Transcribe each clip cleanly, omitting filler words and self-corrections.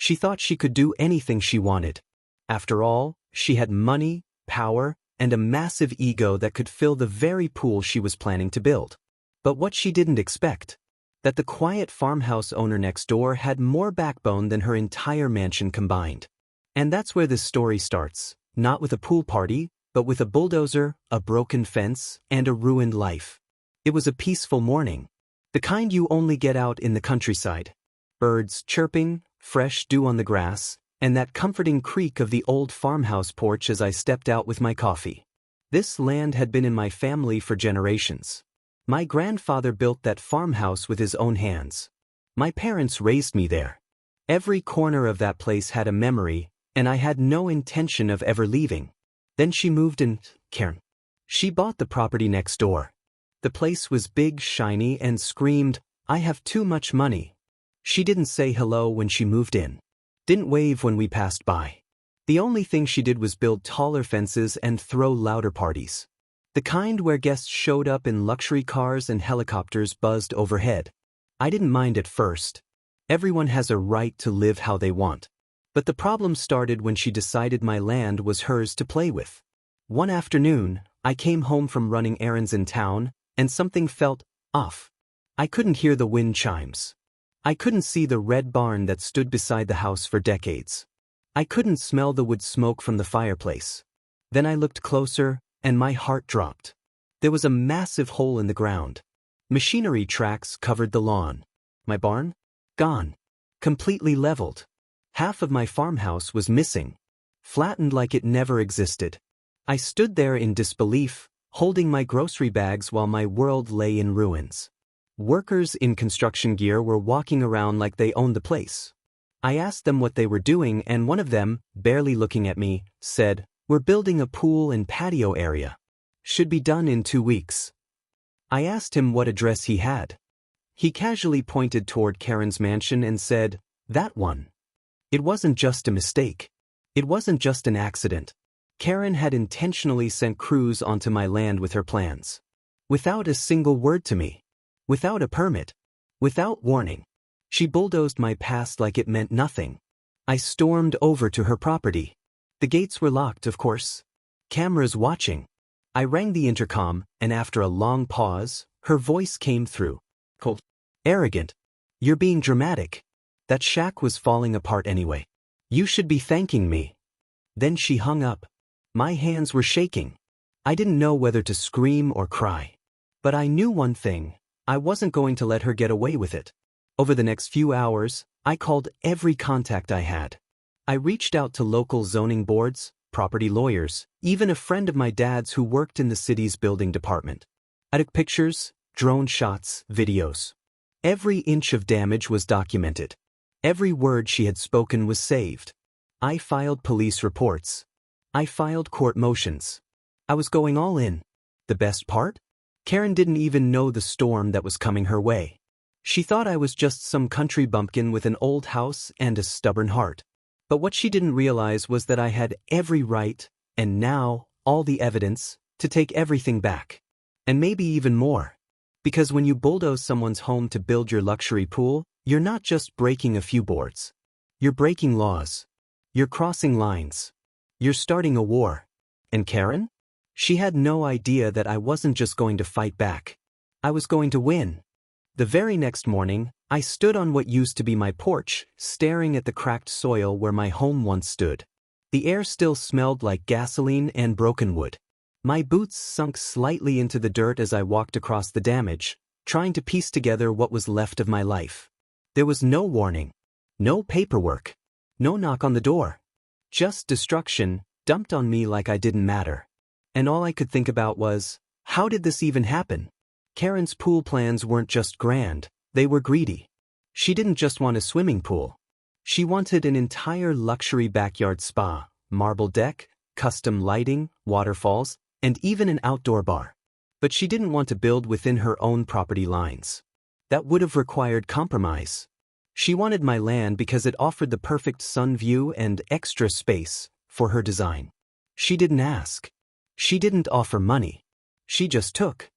She thought she could do anything she wanted. After all, she had money, power, and a massive ego that could fill the very pool she was planning to build. But what she didn't expect, that the quiet farmhouse owner next door had more backbone than her entire mansion combined. And that's where this story starts, not with a pool party, but with a bulldozer, a broken fence, and a ruined life. It was a peaceful morning, the kind you only get out in the countryside. Birds chirping, fresh dew on the grass, and that comforting creak of the old farmhouse porch as I stepped out with my coffee. This land had been in my family for generations. My grandfather built that farmhouse with his own hands. My parents raised me there. Every corner of that place had a memory, and I had no intention of ever leaving. Then she moved in, Karen. She bought the property next door. The place was big, shiny, and screamed, "I have too much money." She didn't say hello when she moved in. Didn't wave when we passed by. The only thing she did was build taller fences and throw louder parties. The kind where guests showed up in luxury cars and helicopters buzzed overhead. I didn't mind at first. Everyone has a right to live how they want. But the problem started when she decided my land was hers to play with. One afternoon, I came home from running errands in town, and something felt off. I couldn't hear the wind chimes. I couldn't see the red barn that stood beside the house for decades. I couldn't smell the wood smoke from the fireplace. Then I looked closer, and my heart dropped. There was a massive hole in the ground. Machinery tracks covered the lawn. My barn? Gone. Completely leveled. Half of my farmhouse was missing. Flattened like it never existed. I stood there in disbelief, holding my grocery bags while my world lay in ruins. Workers in construction gear were walking around like they owned the place. I asked them what they were doing, and one of them, barely looking at me, said, "We're building a pool and patio area. Should be done in 2 weeks." I asked him what address he had. He casually pointed toward Karen's mansion and said, "That one." It wasn't just a mistake. It wasn't just an accident. Karen had intentionally sent crews onto my land with her plans. Without a single word to me. Without a permit. Without warning. She bulldozed my past like it meant nothing. I stormed over to her property. The gates were locked, of course. Cameras watching. I rang the intercom, and after a long pause, her voice came through. Cold. Arrogant. "You're being dramatic. That shack was falling apart anyway. You should be thanking me." Then she hung up. My hands were shaking. I didn't know whether to scream or cry. But I knew one thing. I wasn't going to let her get away with it. Over the next few hours, I called every contact I had. I reached out to local zoning boards, property lawyers, even a friend of my dad's who worked in the city's building department. I took pictures, drone shots, videos. Every inch of damage was documented. Every word she had spoken was saved. I filed police reports. I filed court motions. I was going all in. The best part? Karen didn't even know the storm that was coming her way. She thought I was just some country bumpkin with an old house and a stubborn heart. But what she didn't realize was that I had every right, and now, all the evidence, to take everything back. And maybe even more. Because when you bulldoze someone's home to build your luxury pool, you're not just breaking a few boards. You're breaking laws. You're crossing lines. You're starting a war. And Karen? She had no idea that I wasn't just going to fight back. I was going to win. The very next morning, I stood on what used to be my porch, staring at the cracked soil where my home once stood. The air still smelled like gasoline and broken wood. My boots sunk slightly into the dirt as I walked across the damage, trying to piece together what was left of my life. There was no warning, no paperwork, no knock on the door. Just destruction, dumped on me like I didn't matter. And all I could think about was, how did this even happen? Karen's pool plans weren't just grand, they were greedy. She didn't just want a swimming pool. She wanted an entire luxury backyard spa, marble deck, custom lighting, waterfalls, and even an outdoor bar. But she didn't want to build within her own property lines. That would have required compromise. She wanted my land because it offered the perfect sun view and extra space for her design. She didn't ask. She didn't offer money. She just took.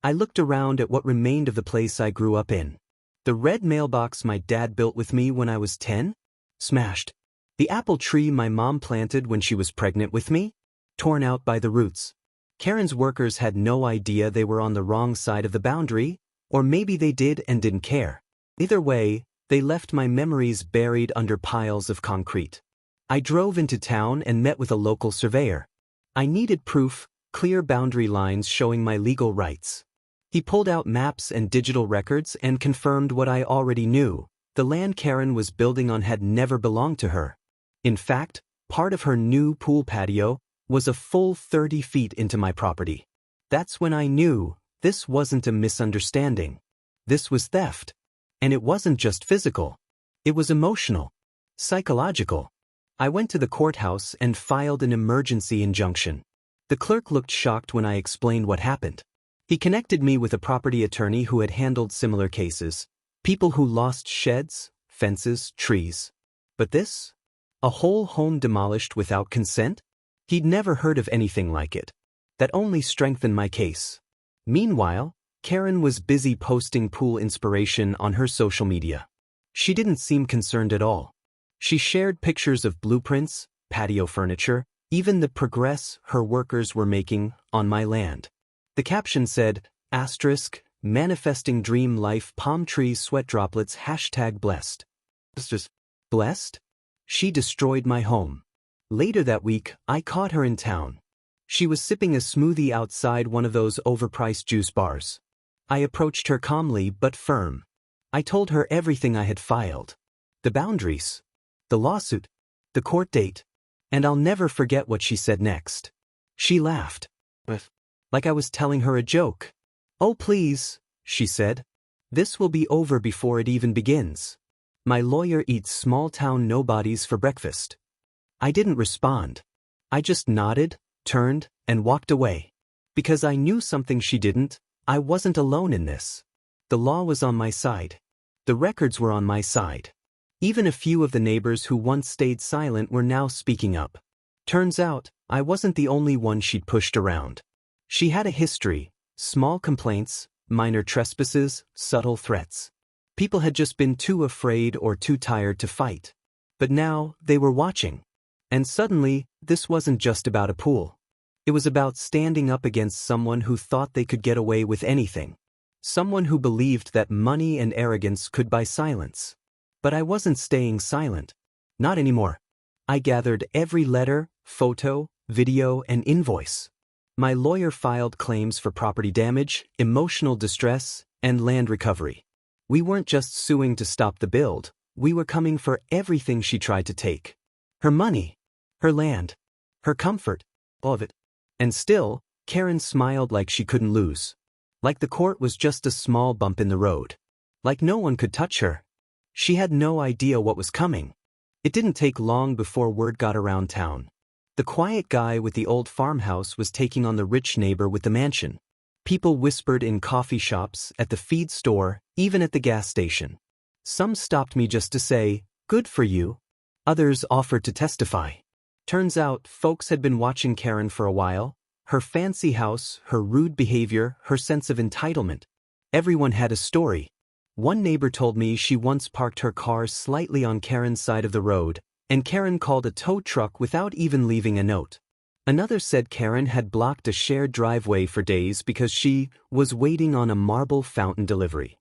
I looked around at what remained of the place I grew up in. The red mailbox my dad built with me when I was 10? Smashed. The apple tree my mom planted when she was pregnant with me? Torn out by the roots. Karen's workers had no idea they were on the wrong side of the boundary, or maybe they did and didn't care. Either way, they left my memories buried under piles of concrete. I drove into town and met with a local surveyor. I needed proof, clear boundary lines showing my legal rights. He pulled out maps and digital records and confirmed what I already knew. The land Karen was building on had never belonged to her. In fact, part of her new pool patio was a full 30 feet into my property. That's when I knew this wasn't a misunderstanding. This was theft. And it wasn't just physical. It was emotional. Psychological. I went to the courthouse and filed an emergency injunction. The clerk looked shocked when I explained what happened. He connected me with a property attorney who had handled similar cases. People who lost sheds, fences, trees. But this? A whole home demolished without consent? He'd never heard of anything like it. That only strengthened my case. Meanwhile, Karen was busy posting pool inspiration on her social media. She didn't seem concerned at all. She shared pictures of blueprints, patio furniture, even the progress her workers were making on my land. The caption said, *manifesting dream life palm trees sweat droplets #blessed. Blessed? She destroyed my home. Later that week, I caught her in town. She was sipping a smoothie outside one of those overpriced juice bars. I approached her calmly but firm. I told her everything I had filed. The boundaries. The lawsuit. The court date. And I'll never forget what she said next. She laughed. Like I was telling her a joke. "Oh please," she said. "This will be over before it even begins. My lawyer eats small-town nobodies for breakfast." I didn't respond. I just nodded, turned, and walked away. Because I knew something she didn't. I wasn't alone in this. The law was on my side. The records were on my side. Even a few of the neighbors who once stayed silent were now speaking up. Turns out, I wasn't the only one she'd pushed around. She had a history, small complaints, minor trespasses, subtle threats. People had just been too afraid or too tired to fight. But now, they were watching. And suddenly, this wasn't just about a pool. It was about standing up against someone who thought they could get away with anything. Someone who believed that money and arrogance could buy silence. But I wasn't staying silent. Not anymore. I gathered every letter, photo, video, and invoice. My lawyer filed claims for property damage, emotional distress, and land recovery. We weren't just suing to stop the build, we were coming for everything she tried to take. Her money, her land, her comfort, all of it. And still, Karen smiled like she couldn't lose. Like the court was just a small bump in the road. Like no one could touch her. She had no idea what was coming. It didn't take long before word got around town. The quiet guy with the old farmhouse was taking on the rich neighbor with the mansion. People whispered in coffee shops, at the feed store, even at the gas station. Some stopped me just to say, "Good for you." Others offered to testify. Turns out, folks had been watching Karen for a while. Her fancy house, her rude behavior, her sense of entitlement. Everyone had a story. One neighbor told me she once parked her car slightly on Karen's side of the road, and Karen called a tow truck without even leaving a note. Another said Karen had blocked a shared driveway for days because she was waiting on a marble fountain delivery.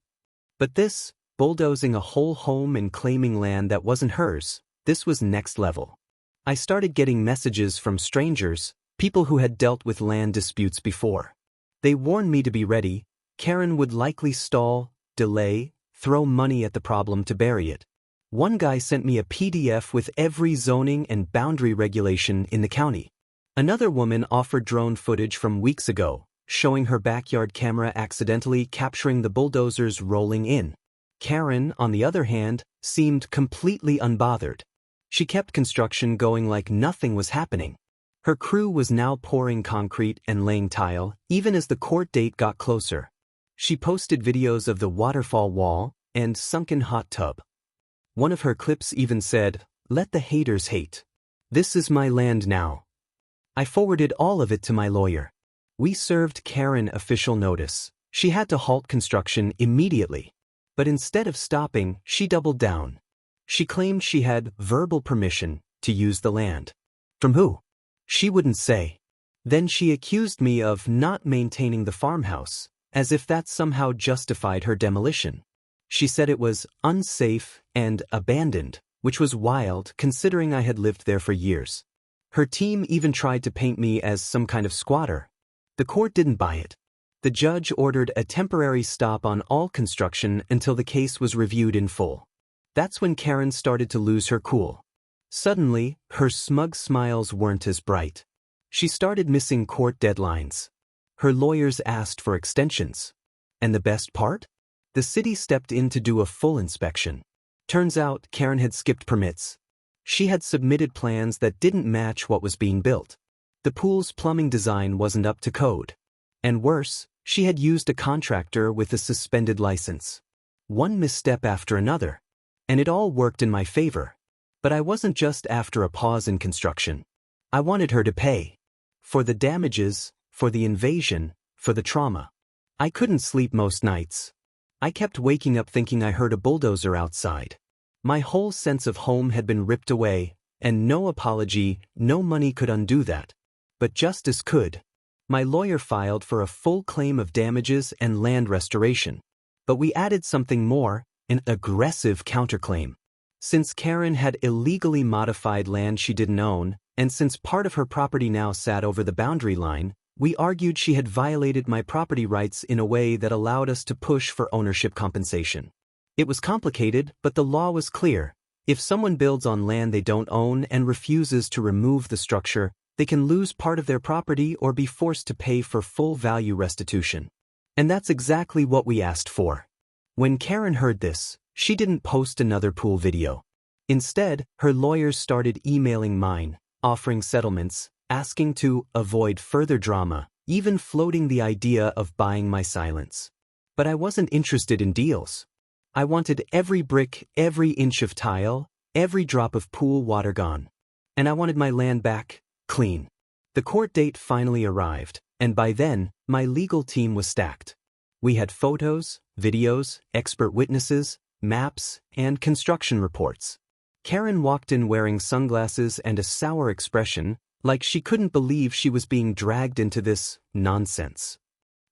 But this, bulldozing a whole home and claiming land that wasn't hers, this was next level. I started getting messages from strangers, people who had dealt with land disputes before. They warned me to be ready. Karen would likely stall, delay, throw money at the problem to bury it. One guy sent me a PDF with every zoning and boundary regulation in the county. Another woman offered drone footage from weeks ago, showing her backyard camera accidentally capturing the bulldozers rolling in. Karen, on the other hand, seemed completely unbothered. She kept construction going like nothing was happening. Her crew was now pouring concrete and laying tile, even as the court date got closer. She posted videos of the waterfall wall and sunken hot tub. One of her clips even said, "Let the haters hate. This is my land now." I forwarded all of it to my lawyer. We served Karen official notice. She had to halt construction immediately. But instead of stopping, she doubled down. She claimed she had verbal permission to use the land. From who? She wouldn't say. Then she accused me of not maintaining the farmhouse, as if that somehow justified her demolition. She said it was unsafe and abandoned, which was wild considering I had lived there for years. Her team even tried to paint me as some kind of squatter. The court didn't buy it. The judge ordered a temporary stop on all construction until the case was reviewed in full. That's when Karen started to lose her cool. Suddenly, her smug smiles weren't as bright. She started missing court deadlines. Her lawyers asked for extensions. And the best part? The city stepped in to do a full inspection. Turns out Karen had skipped permits. She had submitted plans that didn't match what was being built. The pool's plumbing design wasn't up to code. And worse, she had used a contractor with a suspended license. One misstep after another. And it all worked in my favor. But I wasn't just after a pause in construction. I wanted her to pay. For the damages, for the invasion, for the trauma. I couldn't sleep most nights. I kept waking up thinking I heard a bulldozer outside. My whole sense of home had been ripped away, and no apology, no money could undo that. But justice could. My lawyer filed for a full claim of damages and land restoration. But we added something more, an aggressive counterclaim. Since Karen had illegally modified land she didn't own, and since part of her property now sat over the boundary line, we argued she had violated my property rights in a way that allowed us to push for ownership compensation. It was complicated, but the law was clear. If someone builds on land they don't own and refuses to remove the structure, they can lose part of their property or be forced to pay for full value restitution. And that's exactly what we asked for. When Karen heard this, she didn't post another pool video. Instead, her lawyers started emailing mine, offering settlements, asking to avoid further drama, even floating the idea of buying my silence. But I wasn't interested in deals. I wanted every brick, every inch of tile, every drop of pool water gone. And I wanted my land back, clean. The court date finally arrived, and by then, my legal team was stacked. We had photos, videos, expert witnesses, maps, and construction reports. Karen walked in wearing sunglasses and a sour expression, like she couldn't believe she was being dragged into this nonsense.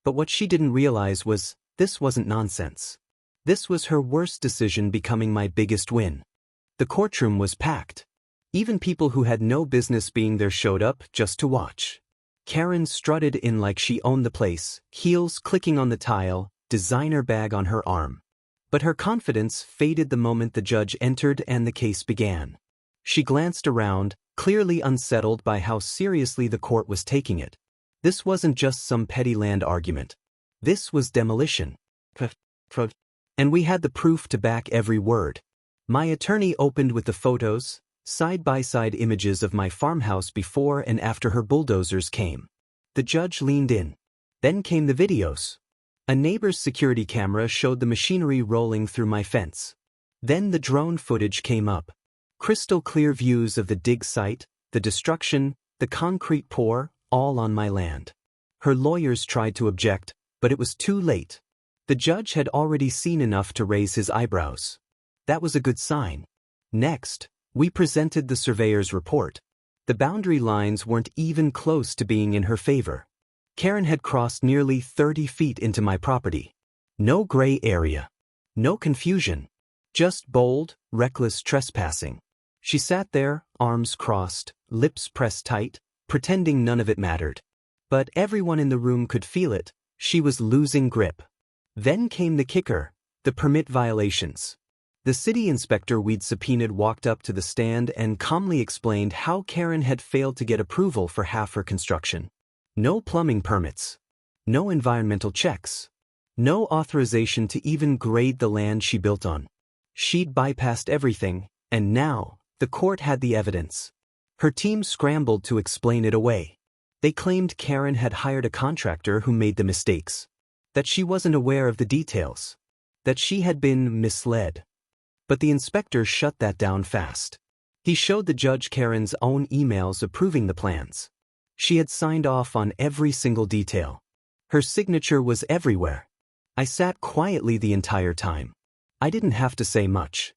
But what she didn't realize was, this wasn't nonsense. This was her worst decision becoming my biggest win. The courtroom was packed. Even people who had no business being there showed up just to watch. Karen strutted in like she owned the place, heels clicking on the tile, designer bag on her arm. But her confidence faded the moment the judge entered and the case began. She glanced around, clearly unsettled by how seriously the court was taking it. This wasn't just some petty land argument. This was demolition. And we had the proof to back every word. My attorney opened with the photos, side-by-side images of my farmhouse before and after her bulldozers came. The judge leaned in. Then came the videos. A neighbor's security camera showed the machinery rolling through my fence. Then the drone footage came up. Crystal clear views of the dig site, the destruction, the concrete pour, all on my land. Her lawyers tried to object, but it was too late. The judge had already seen enough to raise his eyebrows. That was a good sign. Next, we presented the surveyor's report. The boundary lines weren't even close to being in her favor. Karen had crossed nearly 30 feet into my property. No gray area. No confusion. Just bold, reckless trespassing. She sat there, arms crossed, lips pressed tight, pretending none of it mattered. But everyone in the room could feel it. She was losing grip. Then came the kicker, the permit violations. The city inspector we'd subpoenaed walked up to the stand and calmly explained how Karen had failed to get approval for half her construction. No plumbing permits. No environmental checks. No authorization to even grade the land she built on. She'd bypassed everything, and now, the court had the evidence. Her team scrambled to explain it away. They claimed Karen had hired a contractor who made the mistakes. That she wasn't aware of the details. That she had been misled. But the inspector shut that down fast. He showed the judge Karen's own emails approving the plans. She had signed off on every single detail. Her signature was everywhere. I sat quietly the entire time. I didn't have to say much.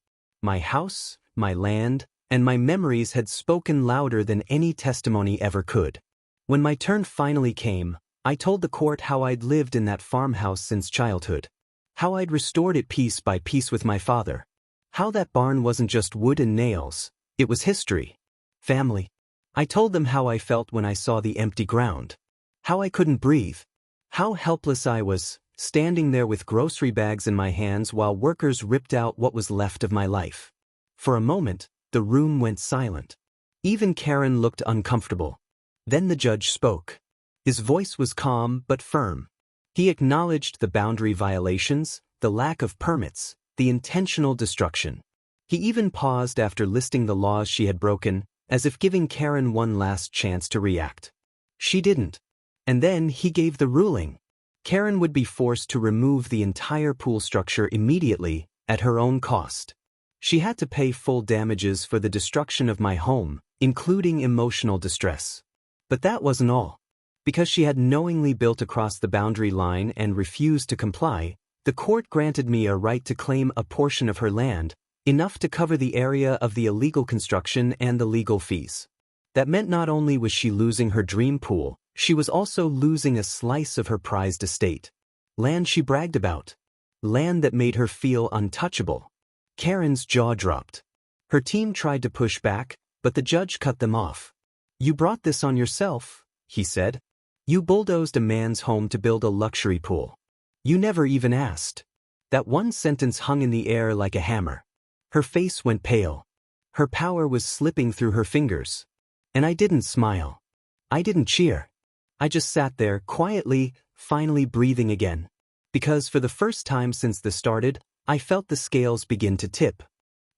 My house, my land, and my memories had spoken louder than any testimony ever could. When my turn finally came, I told the court how I'd lived in that farmhouse since childhood. How I'd restored it piece by piece with my father. How that barn wasn't just wood and nails, it was history. Family. I told them how I felt when I saw the empty ground. How I couldn't breathe. How helpless I was, standing there with grocery bags in my hands while workers ripped out what was left of my life. For a moment, the room went silent. Even Karen looked uncomfortable. Then the judge spoke. His voice was calm but firm. He acknowledged the boundary violations, the lack of permits, the intentional destruction. He even paused after listing the laws she had broken, as if giving Karen one last chance to react. She didn't. And then he gave the ruling. Karen would be forced to remove the entire pool structure immediately, at her own cost. She had to pay full damages for the destruction of my home, including emotional distress. But that wasn't all. Because she had knowingly built across the boundary line and refused to comply, the court granted me a right to claim a portion of her land, enough to cover the area of the illegal construction and the legal fees. That meant not only was she losing her dream pool, she was also losing a slice of her prized estate. Land she bragged about. Land that made her feel untouchable. Karen's jaw dropped. Her team tried to push back, but the judge cut them off. "You brought this on yourself," he said. "You bulldozed a man's home to build a luxury pool. You never even asked." That one sentence hung in the air like a hammer. Her face went pale. Her power was slipping through her fingers. And I didn't smile. I didn't cheer. I just sat there, quietly, finally breathing again. Because for the first time since this started, I felt the scales begin to tip.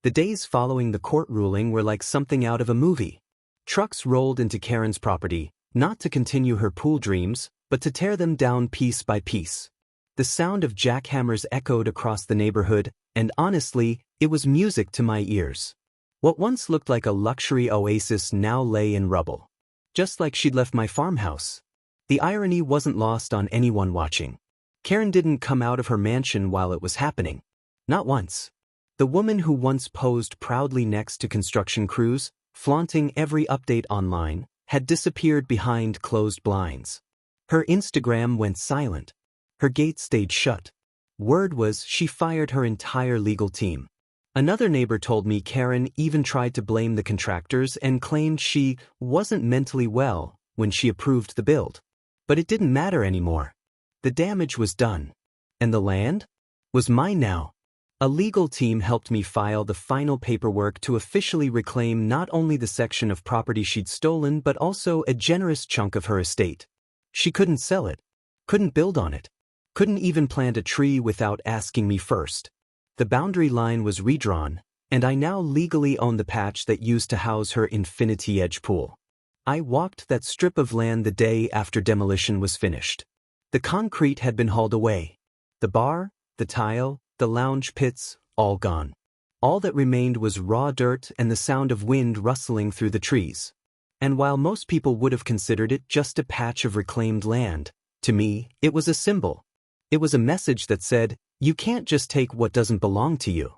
The days following the court ruling were like something out of a movie. Trucks rolled into Karen's property, not to continue her pool dreams, but to tear them down piece by piece. The sound of jackhammers echoed across the neighborhood, and honestly, it was music to my ears. What once looked like a luxury oasis now lay in rubble. Just like she'd left my farmhouse. The irony wasn't lost on anyone watching. Karen didn't come out of her mansion while it was happening. Not once. The woman who once posed proudly next to construction crews, flaunting every update online, had disappeared behind closed blinds. Her Instagram went silent. Her gate stayed shut. Word was she fired her entire legal team. Another neighbor told me Karen even tried to blame the contractors and claimed she wasn't mentally well when she approved the build. But it didn't matter anymore. The damage was done. And the land? Was mine now. A legal team helped me file the final paperwork to officially reclaim not only the section of property she'd stolen but also a generous chunk of her estate. She couldn't sell it. Couldn't build on it. Couldn't even plant a tree without asking me first. The boundary line was redrawn, and I now legally owned the patch that used to house her infinity edge pool. I walked that strip of land the day after demolition was finished. The concrete had been hauled away. The bar, the tile, the lounge pits, all gone. All that remained was raw dirt and the sound of wind rustling through the trees. And while most people would have considered it just a patch of reclaimed land, to me, it was a symbol. It was a message that said, you can't just take what doesn't belong to you.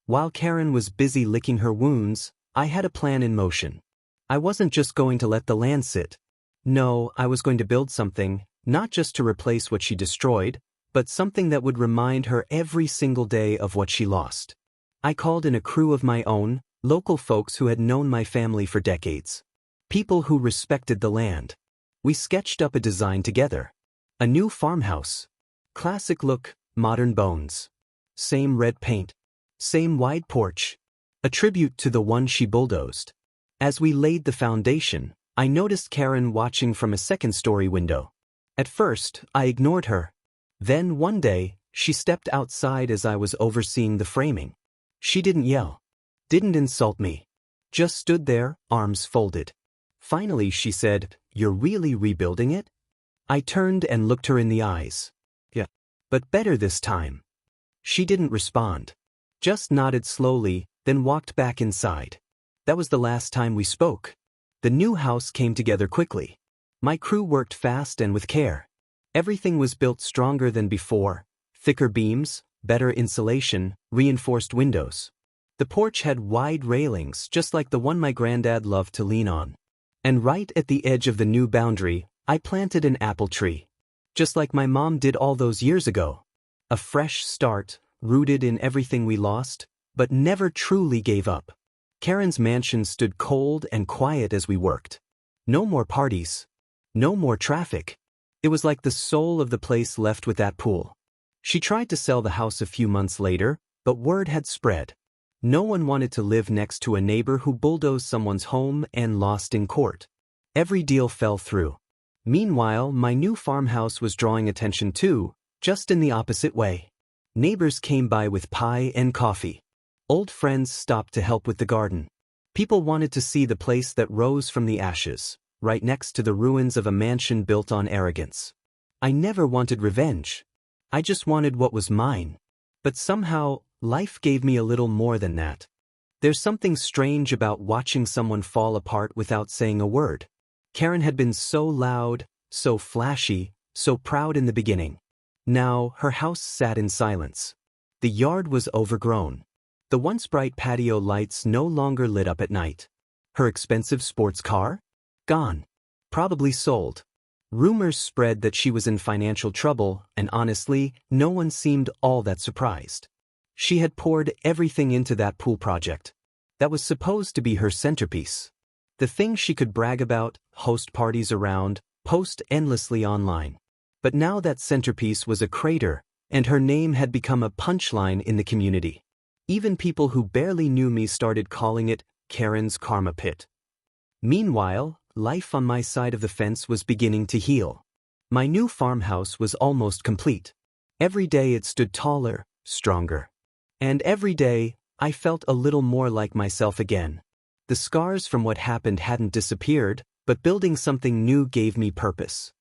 While Karen was busy licking her wounds, I had a plan in motion. I wasn't just going to let the land sit. No, I was going to build something, not just to replace what she destroyed, but something that would remind her every single day of what she lost. I called in a crew of my own, local folks who had known my family for decades. People who respected the land. We sketched up a design together. A new farmhouse. Classic look, modern bones. Same red paint. Same wide porch. A tribute to the one she bulldozed. As we laid the foundation, I noticed Karen watching from a second-story window. At first, I ignored her. Then one day, she stepped outside as I was overseeing the framing. She didn't yell. Didn't insult me. Just stood there, arms folded. Finally, she said, "You're really rebuilding it?" I turned and looked her in the eyes. "Yeah, but better this time." She didn't respond. Just nodded slowly, then walked back inside. That was the last time we spoke. The new house came together quickly. My crew worked fast and with care. Everything was built stronger than before. Thicker beams, better insulation, reinforced windows. The porch had wide railings just like the one my granddad loved to lean on. And right at the edge of the new boundary, I planted an apple tree. Just like my mom did all those years ago. A fresh start, rooted in everything we lost, but never truly gave up. Karen's mansion stood cold and quiet as we worked. No more parties. No more traffic. It was like the soul of the place left with that pool. She tried to sell the house a few months later, but word had spread. No one wanted to live next to a neighbor who bulldozed someone's home and lost in court. Every deal fell through. Meanwhile, my new farmhouse was drawing attention too, just in the opposite way. Neighbors came by with pie and coffee. Old friends stopped to help with the garden. People wanted to see the place that rose from the ashes, right next to the ruins of a mansion built on arrogance. I never wanted revenge. I just wanted what was mine. But somehow, life gave me a little more than that. There's something strange about watching someone fall apart without saying a word. Karen had been so loud, so flashy, so proud in the beginning. Now, her house sat in silence. The yard was overgrown. The once bright patio lights no longer lit up at night. Her expensive sports car? Gone. Probably sold. Rumors spread that she was in financial trouble, and honestly, no one seemed all that surprised. She had poured everything into that pool project. That was supposed to be her centerpiece. The thing she could brag about, host parties around, post endlessly online. But now that centerpiece was a crater, and her name had become a punchline in the community. Even people who barely knew me started calling it Karen's Karma Pit. Meanwhile, life on my side of the fence was beginning to heal. My new farmhouse was almost complete. Every day it stood taller, stronger. And every day, I felt a little more like myself again. The scars from what happened hadn't disappeared, but building something new gave me purpose.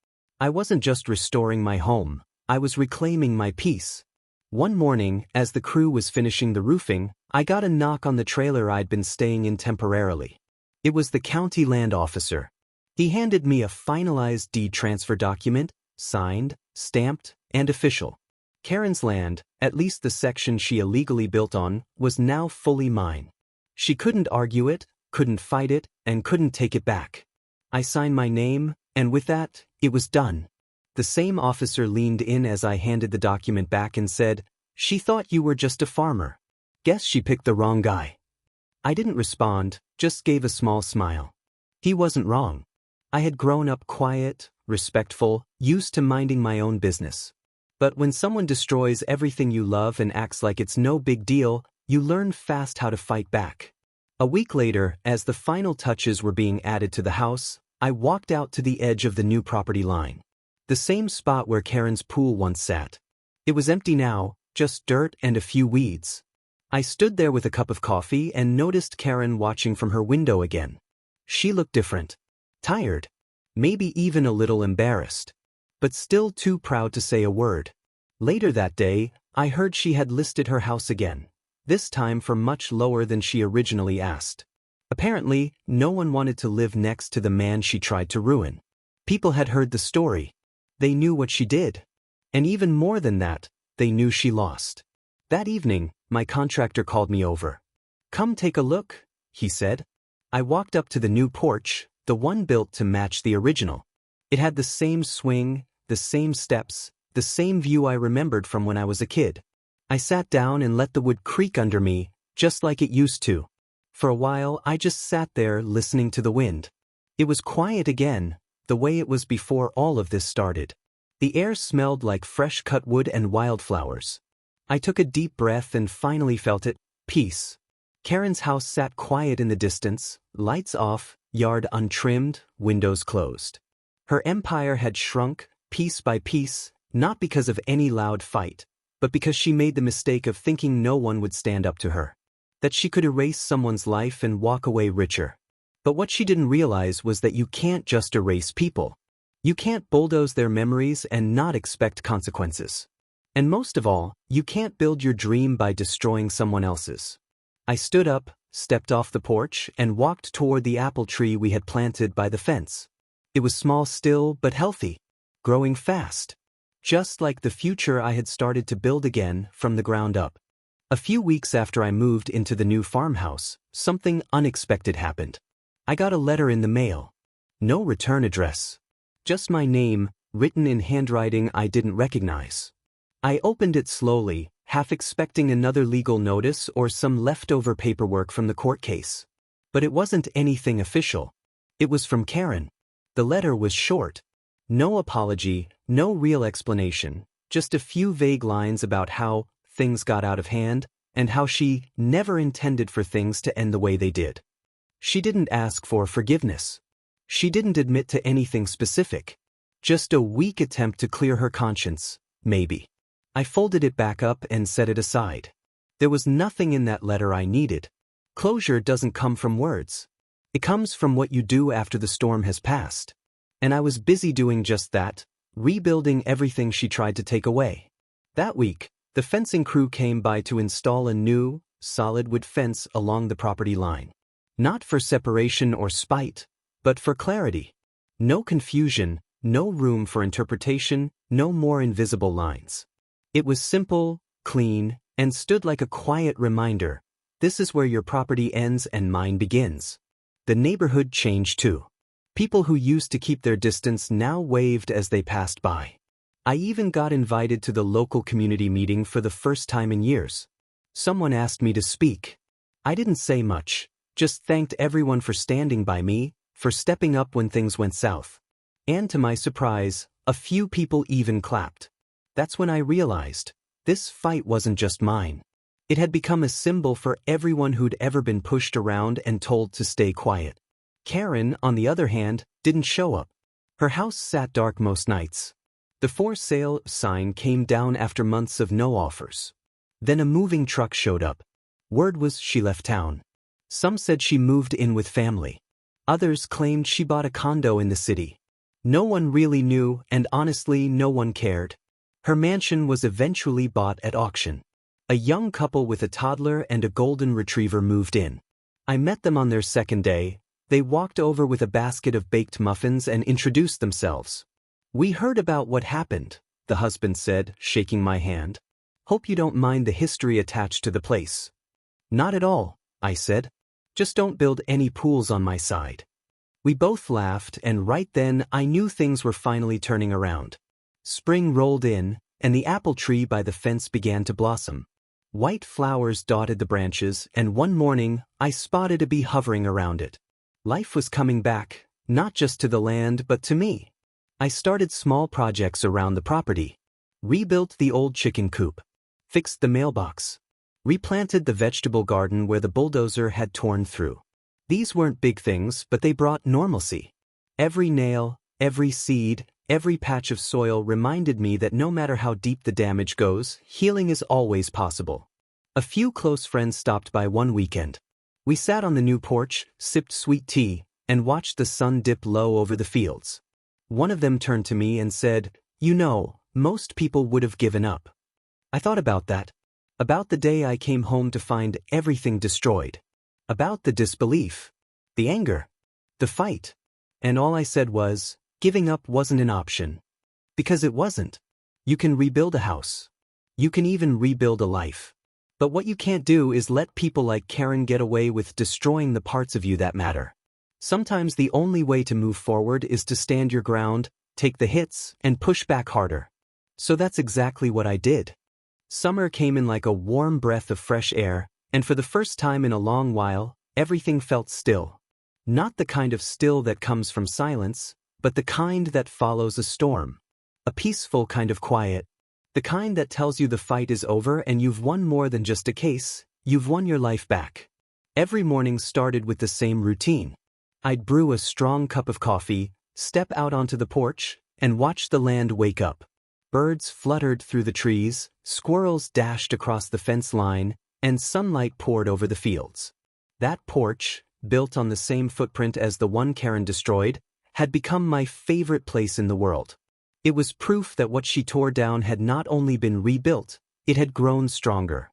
I wasn't just restoring my home, I was reclaiming my peace. One morning, as the crew was finishing the roofing, I got a knock on the trailer I'd been staying in temporarily. It was the county land officer. He handed me a finalized deed transfer document, signed, stamped, and official. Karen's land, at least the section she illegally built on, was now fully mine. She couldn't argue it, couldn't fight it, and couldn't take it back. I signed my name, and with that, it was done. The same officer leaned in as I handed the document back and said, "She thought you were just a farmer. Guess she picked the wrong guy." I didn't respond, just gave a small smile. He wasn't wrong. I had grown up quiet, respectful, used to minding my own business. But when someone destroys everything you love and acts like it's no big deal, you learn fast how to fight back. A week later, as the final touches were being added to the house, I walked out to the edge of the new property line. The same spot where Karen's pool once sat. It was empty now, just dirt and a few weeds. I stood there with a cup of coffee and noticed Karen watching from her window again. She looked different. Tired. Maybe even a little embarrassed. But still too proud to say a word. Later that day, I heard she had listed her house again. This time for much lower than she originally asked. Apparently, no one wanted to live next to the man she tried to ruin. People had heard the story. They knew what she did. And even more than that, they knew she lost. That evening, my contractor called me over. "Come take a look," he said. I walked up to the new porch, the one built to match the original. It had the same swing, the same steps, the same view I remembered from when I was a kid. I sat down and let the wood creak under me, just like it used to. For a while, I just sat there listening to the wind. It was quiet again, the way it was before all of this started. The air smelled like fresh cut wood and wildflowers. I took a deep breath and finally felt it, peace. Karen's house sat quiet in the distance, lights off, yard untrimmed, windows closed. Her empire had shrunk, piece by piece, not because of any loud fight, but because she made the mistake of thinking no one would stand up to her. That she could erase someone's life and walk away richer. But what she didn't realize was that you can't just erase people. You can't bulldoze their memories and not expect consequences. And most of all, you can't build your dream by destroying someone else's. I stood up, stepped off the porch, and walked toward the apple tree we had planted by the fence. It was small still, but healthy. Growing fast. Just like the future I had started to build again from the ground up. A few weeks after I moved into the new farmhouse, something unexpected happened. I got a letter in the mail. No return address. Just my name, written in handwriting I didn't recognize. I opened it slowly, half expecting another legal notice or some leftover paperwork from the court case. But it wasn't anything official. It was from Karen. The letter was short. No apology, no real explanation, just a few vague lines about how things got out of hand and how she never intended for things to end the way they did. She didn't ask for forgiveness. She didn't admit to anything specific. Just a weak attempt to clear her conscience, maybe. I folded it back up and set it aside. There was nothing in that letter I needed. Closure doesn't come from words. It comes from what you do after the storm has passed. And I was busy doing just that, rebuilding everything she tried to take away. That week, the fencing crew came by to install a new, solid wood fence along the property line. Not for separation or spite, but for clarity. No confusion, no room for interpretation, no more invisible lines. It was simple, clean, and stood like a quiet reminder. This is where your property ends and mine begins. The neighborhood changed too. People who used to keep their distance now waved as they passed by. I even got invited to the local community meeting for the first time in years. Someone asked me to speak. I didn't say much, just thanked everyone for standing by me, for stepping up when things went south. And to my surprise, a few people even clapped. That's when I realized, this fight wasn't just mine. It had become a symbol for everyone who'd ever been pushed around and told to stay quiet. Karen, on the other hand, didn't show up. Her house sat dark most nights. The for sale sign came down after months of no offers. Then a moving truck showed up. Word was she left town. Some said she moved in with family. Others claimed she bought a condo in the city. No one really knew, and honestly no one cared. Her mansion was eventually bought at auction. A young couple with a toddler and a golden retriever moved in. I met them on their second day. They walked over with a basket of baked muffins and introduced themselves. "We heard about what happened," the husband said, shaking my hand. "Hope you don't mind the history attached to the place." "Not at all," I said. "Just don't build any pools on my side." We both laughed, and right then I knew things were finally turning around. Spring rolled in, and the apple tree by the fence began to blossom. White flowers dotted the branches, and one morning I spotted a bee hovering around it. Life was coming back, not just to the land but to me. I started small projects around the property. Rebuilt the old chicken coop. Fixed the mailbox. Replanted the vegetable garden where the bulldozer had torn through. These weren't big things, but they brought normalcy. Every nail, every seed, every patch of soil reminded me that no matter how deep the damage goes, healing is always possible. A few close friends stopped by one weekend. We sat on the new porch, sipped sweet tea, and watched the sun dip low over the fields. One of them turned to me and said, "You know, most people would have given up." I thought about that. About the day I came home to find everything destroyed. About the disbelief. The anger. The fight. And all I said was, giving up wasn't an option. Because it wasn't. You can rebuild a house. You can even rebuild a life. But what you can't do is let people like Karen get away with destroying the parts of you that matter. Sometimes the only way to move forward is to stand your ground, take the hits, and push back harder. So that's exactly what I did. Summer came in like a warm breath of fresh air, and for the first time in a long while, everything felt still. Not the kind of still that comes from silence, but the kind that follows a storm. A peaceful kind of quiet. The kind that tells you the fight is over and you've won more than just a case, you've won your life back. Every morning started with the same routine. I'd brew a strong cup of coffee, step out onto the porch, and watch the land wake up. Birds fluttered through the trees, squirrels dashed across the fence line, and sunlight poured over the fields. That porch, built on the same footprint as the one Karen destroyed, had become my favorite place in the world. It was proof that what she tore down had not only been rebuilt, it had grown stronger.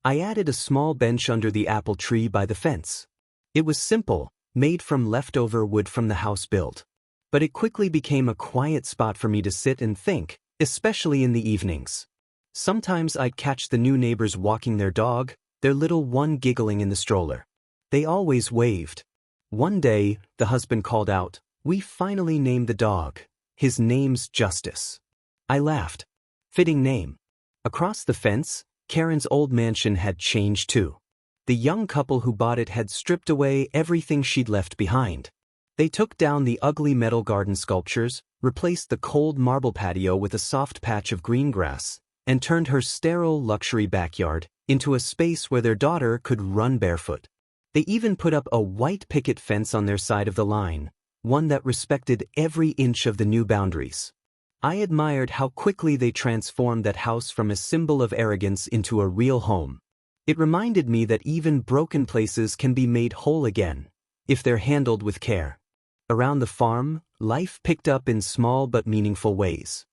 I added a small bench under the apple tree by the fence. It was simple, made from leftover wood from the house build. But it quickly became a quiet spot for me to sit and think, especially in the evenings. Sometimes I'd catch the new neighbors walking their dog, their little one giggling in the stroller. They always waved. One day, the husband called out, "We finally named the dog. His name's Justice." I laughed. Fitting name. Across the fence, Karen's old mansion had changed too. The young couple who bought it had stripped away everything she'd left behind. They took down the ugly metal garden sculptures, replaced the cold marble patio with a soft patch of green grass, and turned her sterile luxury backyard into a space where their daughter could run barefoot. They even put up a white picket fence on their side of the line, one that respected every inch of the new boundaries. I admired how quickly they transformed that house from a symbol of arrogance into a real home. It reminded me that even broken places can be made whole again, if they're handled with care. Around the farm, life picked up in small but meaningful ways.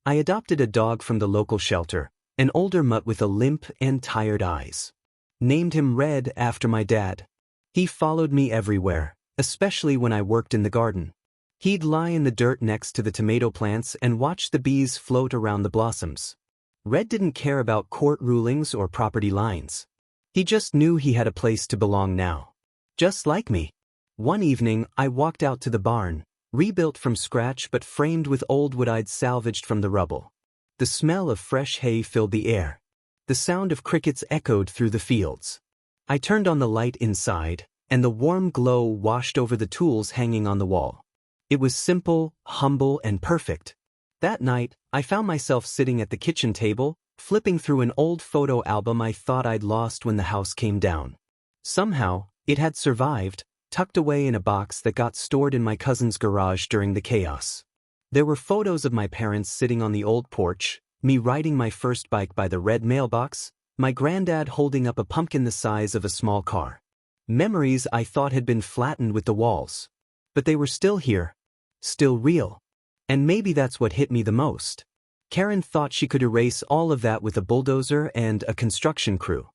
I adopted a dog from the local shelter, an older mutt with a limp and tired eyes. Named him Red after my dad. He followed me everywhere, especially when I worked in the garden. He'd lie in the dirt next to the tomato plants and watch the bees float around the blossoms. Red didn't care about court rulings or property lines. He just knew he had a place to belong now. Just like me. One evening, I walked out to the barn, rebuilt from scratch but framed with old wood I'd salvaged from the rubble. The smell of fresh hay filled the air. The sound of crickets echoed through the fields. I turned on the light inside, and the warm glow washed over the tools hanging on the wall. It was simple, humble, and perfect. That night, I found myself sitting at the kitchen table, flipping through an old photo album I thought I'd lost when the house came down. Somehow, it had survived, tucked away in a box that got stored in my cousin's garage during the chaos. There were photos of my parents sitting on the old porch, me riding my first bike by the red mailbox, my granddad holding up a pumpkin the size of a small car. Memories I thought had been flattened with the walls. But they were still here. Still real. And maybe that's what hit me the most. Karen thought she could erase all of that with a bulldozer and a construction crew.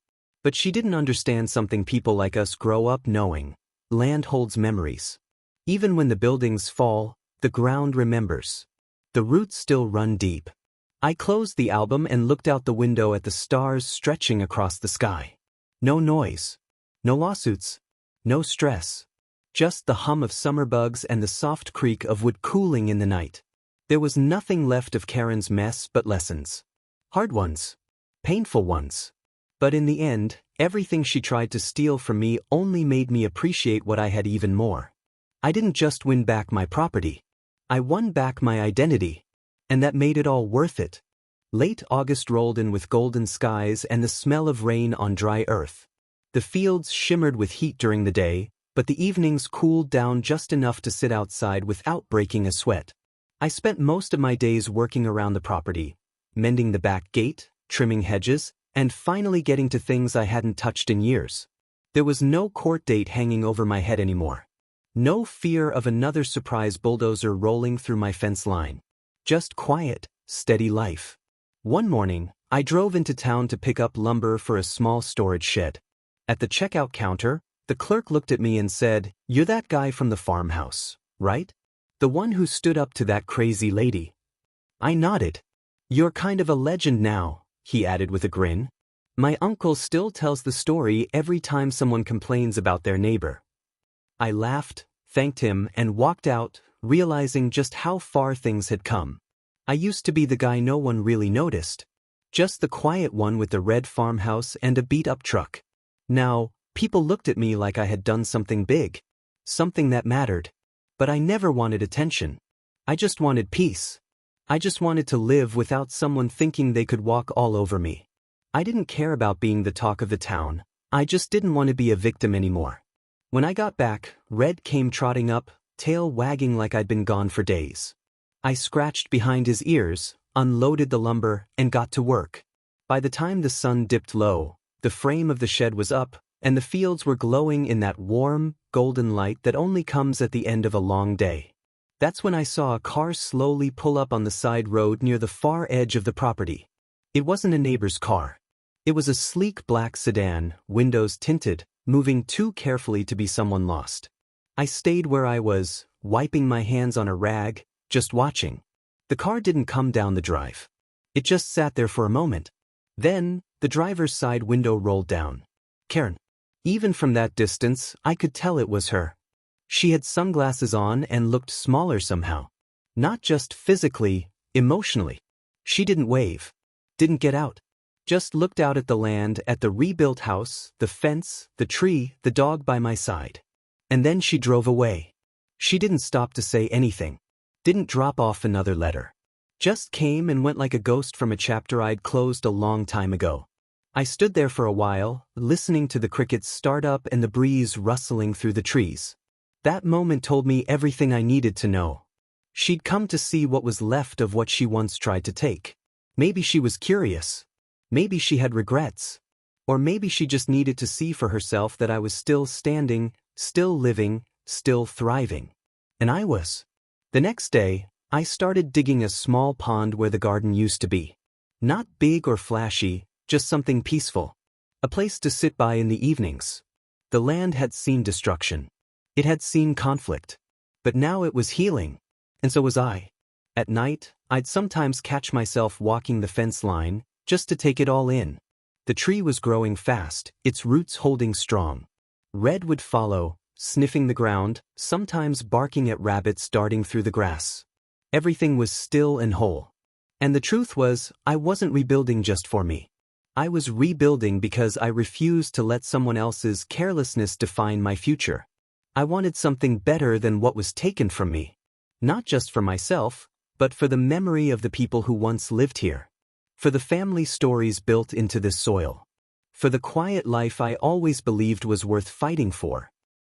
But she didn't understand something people like us grow up knowing. Land holds memories. Even when the buildings fall, the ground remembers. The roots still run deep. I closed the album and looked out the window at the stars stretching across the sky. No noise. No lawsuits. No stress. Just the hum of summer bugs and the soft creak of wood cooling in the night. There was nothing left of Karen's mess but lessons. Hard ones. Painful ones. But in the end, everything she tried to steal from me only made me appreciate what I had even more. I didn't just win back my property. I won back my identity. And that made it all worth it. Late August rolled in with golden skies and the smell of rain on dry earth. The fields shimmered with heat during the day, but the evenings cooled down just enough to sit outside without breaking a sweat. I spent most of my days working around the property, mending the back gate, trimming hedges, and finally getting to things I hadn't touched in years. There was no court date hanging over my head anymore. No fear of another surprise bulldozer rolling through my fence line. Just quiet, steady life. One morning, I drove into town to pick up lumber for a small storage shed. At the checkout counter, the clerk looked at me and said, "You're that guy from the farmhouse, right? The one who stood up to that crazy lady." I nodded. "You're kind of a legend now," he added with a grin. "My uncle still tells the story every time someone complains about their neighbor." I laughed, thanked him, and walked out, realizing just how far things had come. I used to be the guy no one really noticed. Just the quiet one with the red farmhouse and a beat-up truck. Now, people looked at me like I had done something big. Something that mattered. But I never wanted attention. I just wanted peace. I just wanted to live without someone thinking they could walk all over me. I didn't care about being the talk of the town. I just didn't want to be a victim anymore. When I got back, Red came trotting up, tail wagging like I'd been gone for days. I scratched behind his ears, unloaded the lumber, and got to work. By the time the sun dipped low, the frame of the shed was up, and the fields were glowing in that warm, golden light that only comes at the end of a long day. That's when I saw a car slowly pull up on the side road near the far edge of the property. It wasn't a neighbor's car. It was a sleek black sedan, windows tinted, moving too carefully to be someone lost. I stayed where I was, wiping my hands on a rag, just watching. The car didn't come down the drive. It just sat there for a moment. Then, the driver's side window rolled down. Karen. Even from that distance, I could tell it was her. She had sunglasses on and looked smaller somehow. Not just physically, emotionally. She didn't wave. Didn't get out. Just looked out at the land, at the rebuilt house, the fence, the tree, the dog by my side. And then she drove away. She didn't stop to say anything. Didn't drop off another letter. Just came and went like a ghost from a chapter I'd closed a long time ago. I stood there for a while, listening to the crickets start up and the breeze rustling through the trees. That moment told me everything I needed to know. She'd come to see what was left of what she once tried to take. Maybe she was curious. Maybe she had regrets. Or maybe she just needed to see for herself that I was still standing, still living, still thriving. And I was. The next day, I started digging a small pond where the garden used to be. Not big or flashy, just something peaceful. A place to sit by in the evenings. The land had seen destruction. It had seen conflict. But now it was healing. And so was I. At night, I'd sometimes catch myself walking the fence line, just to take it all in. The tree was growing fast, its roots holding strong. Red would follow, sniffing the ground, sometimes barking at rabbits darting through the grass. Everything was still and whole. And the truth was, I wasn't rebuilding just for me. I was rebuilding because I refused to let someone else's carelessness define my future. I wanted something better than what was taken from me. Not just for myself, but for the memory of the people who once lived here. For the family stories built into this soil. For the quiet life I always believed was worth fighting for.